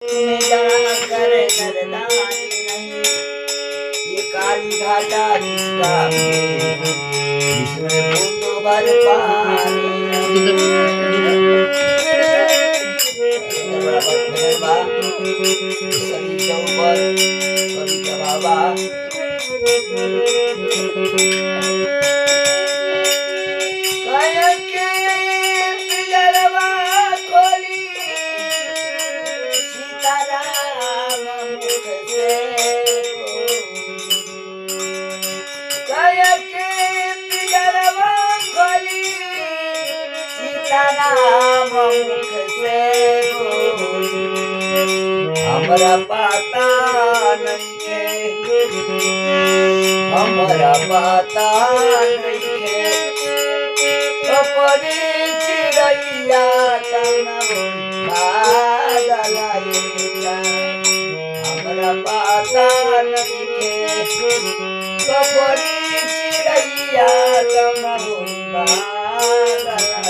तुम्हें जरा कर नरदानी नहीं, ये काली घाटा जिसका इसमें बूंदों भर पानी सभी के ऊपर कवि का बाबा नाम मुख से हमरा पता नहीं के, हमरा पता नहीं के तो परी चिड़ैया तना बादलाइया, हमरा पता नहीं के तो परी चिड़ैया तना बादलाइया।